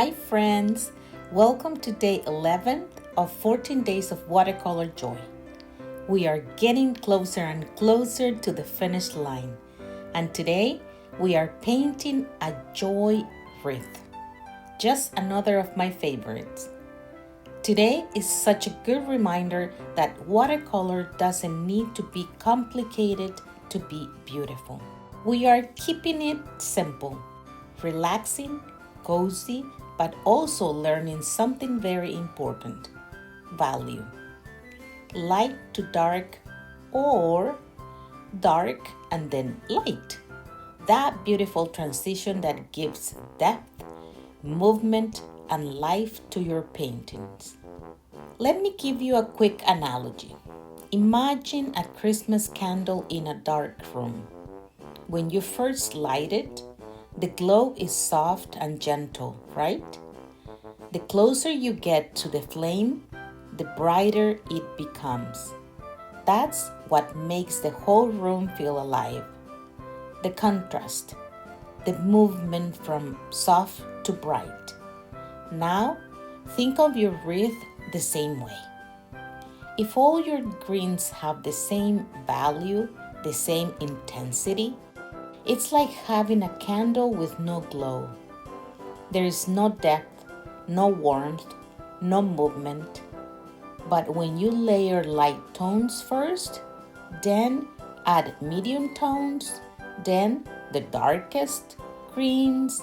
Hi friends, welcome to day 11 of 14 days of watercolor joy. We are getting closer and closer to the finish line, and today we are painting a joy wreath, just another of my favorites. Today is such a good reminder that watercolor doesn't need to be complicated to be beautiful. We are keeping it simple, relaxing, cozy, but also learning something very important: value. Light to dark, or dark and then light. That beautiful transition that gives depth, movement, and life to your paintings. Let me give you a quick analogy. Imagine a Christmas candle in a dark room. When you first light it, the glow is soft and gentle, right? The closer you get to the flame, the brighter it becomes. That's what makes the whole room feel alive. The contrast, the movement from soft to bright. Now, think of your wreath the same way. If all your greens have the same value, the same intensity, it's like having a candle with no glow. There is no depth, no warmth, no movement. But when you layer light tones first, then add medium tones, then the darkest greens,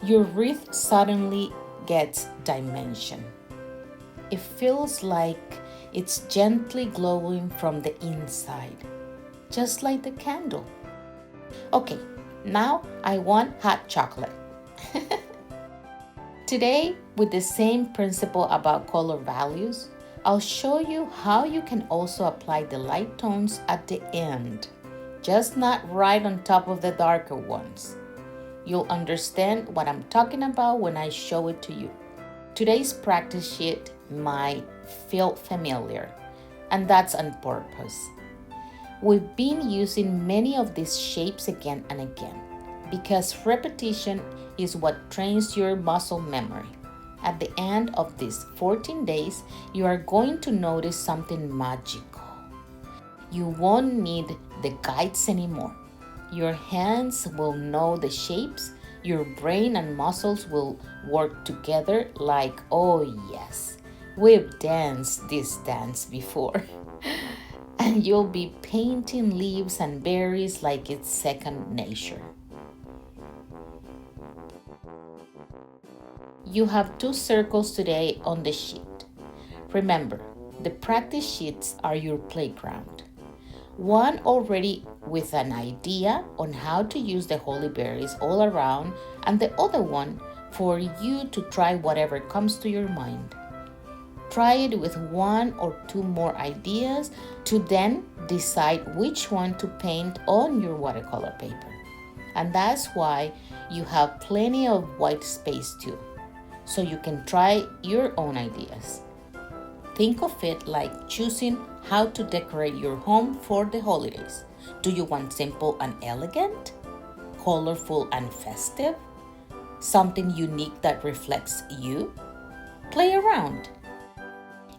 your wreath suddenly gets dimension. It feels like it's gently glowing from the inside, just like the candle. Okay, now I want hot chocolate. Today, with the same principle about color values, I'll show you how you can also apply the light tones at the end, just not right on top of the darker ones. You'll understand what I'm talking about when I show it to you. Today's practice sheet might feel familiar, and that's on purpose. We've been using many of these shapes again and again because repetition is what trains your muscle memory. At the end of these 14 days, you are going to notice something magical. You won't need the guides anymore. Your hands will know the shapes, your brain and muscles will work together like, oh yes, we've danced this dance before. And you'll be painting leaves and berries like it's second nature. You have 2 circles today on the sheet. Remember, the practice sheets are your playground. One already with an idea on how to use the holy berries all around, and the other one for you to try whatever comes to your mind. Try it with 1 or 2 more ideas to then decide which one to paint on your watercolor paper. And that's why you have plenty of white space too, so you can try your own ideas. Think of it like choosing how to decorate your home for the holidays. Do you want simple and elegant? Colorful and festive? Something unique that reflects you? Play around.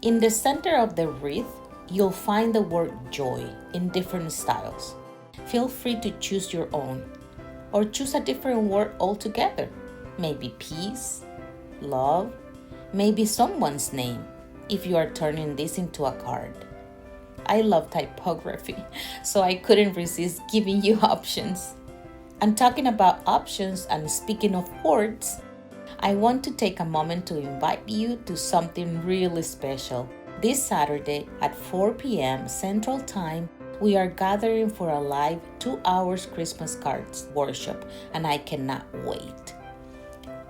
In the center of the wreath, you'll find the word joy in different styles. Feel free to choose your own, or choose a different word altogether. Maybe peace, love, maybe someone's name, if you are turning this into a card. I love typography, so I couldn't resist giving you options. And talking about options and speaking of words, I want to take a moment to invite you to something really special. This Saturday at 4 p.m. Central Time, we are gathering for a live 2 hours Christmas cards workshop, and I cannot wait.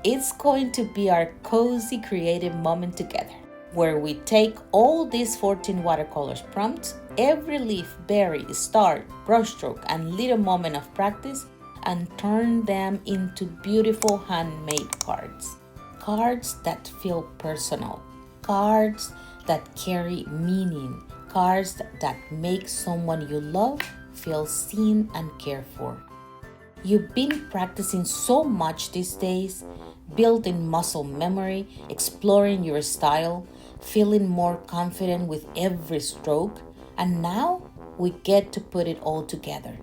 It's going to be our cozy creative moment together, where we take all these 14 watercolors prompts, every leaf, berry, star, brushstroke, and little moment of practice, and turn them into beautiful handmade cards. Cards that feel personal. Cards that carry meaning. Cards that make someone you love feel seen and cared for. You've been practicing so much these days. building muscle memory, exploring your style, feeling more confident with every stroke, and now we get to put it all together.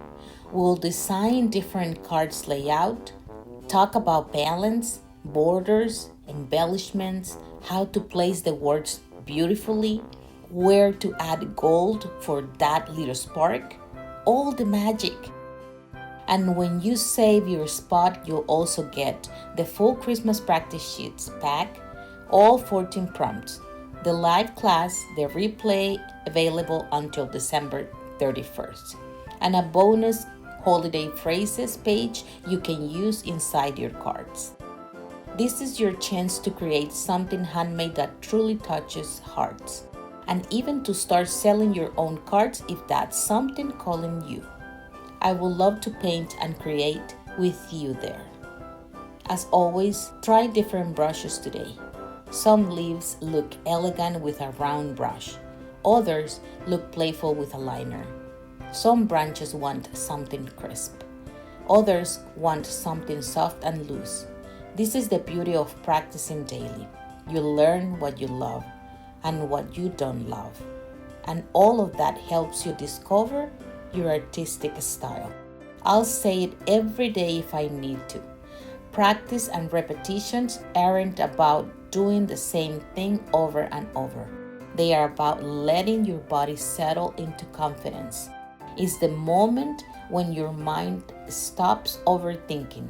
We'll design different cards layout, talk about balance, borders, embellishments, how to place the words beautifully, where to add gold for that little spark, all the magic. And when you save your spot, you'll also get the full Christmas practice sheets pack, all 14 prompts, the live class, the replay available until December 31st, and a bonus holiday phrases page you can use inside your cards. This is your chance to create something handmade that truly touches hearts, and even to start selling your own cards if that's something calling you. I would love to paint and create with you there. As always, try different brushes today. Some leaves look elegant with a round brush. Others look playful with a liner. Some branches want something crisp. Others want something soft and loose. This is the beauty of practicing daily. You learn what you love and what you don't love. And all of that helps you discover your artistic style. I'll say it every day if I need to. Practice and repetitions aren't about doing the same thing over and over. They are about letting your body settle into confidence. It's the moment when your mind stops overthinking,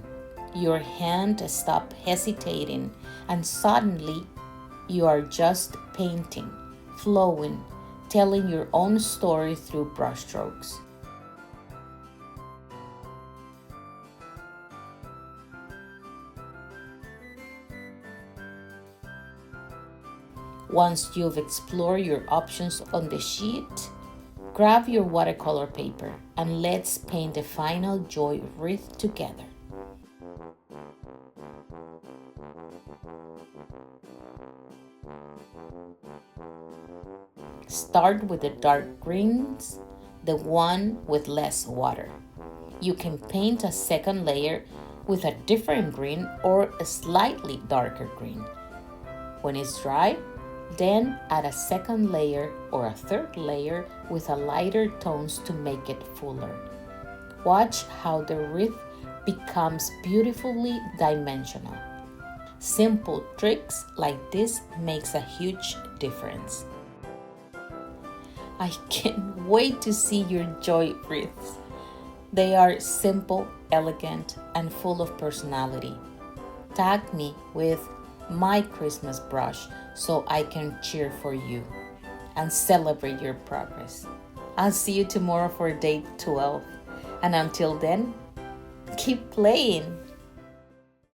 your hand stops hesitating, and suddenly you are just painting, flowing, telling your own story through brushstrokes. Once you've explored your options on the sheet, grab your watercolor paper and let's paint the final joy wreath together. Start with the dark greens, the one with less water. You can paint a second layer with a different green or a slightly darker green. When it's dry, then add a second layer or a third layer with a lighter tones to make it fuller. Watch how the wreath becomes beautifully dimensional. Simple tricks like this makes a huge difference. I can't wait to see your joy wreaths. They are simple, elegant, and full of personality. Tag me with my Christmas brush so I can cheer for you and celebrate your progress. I'll see you tomorrow for day 12. And until then, keep playing.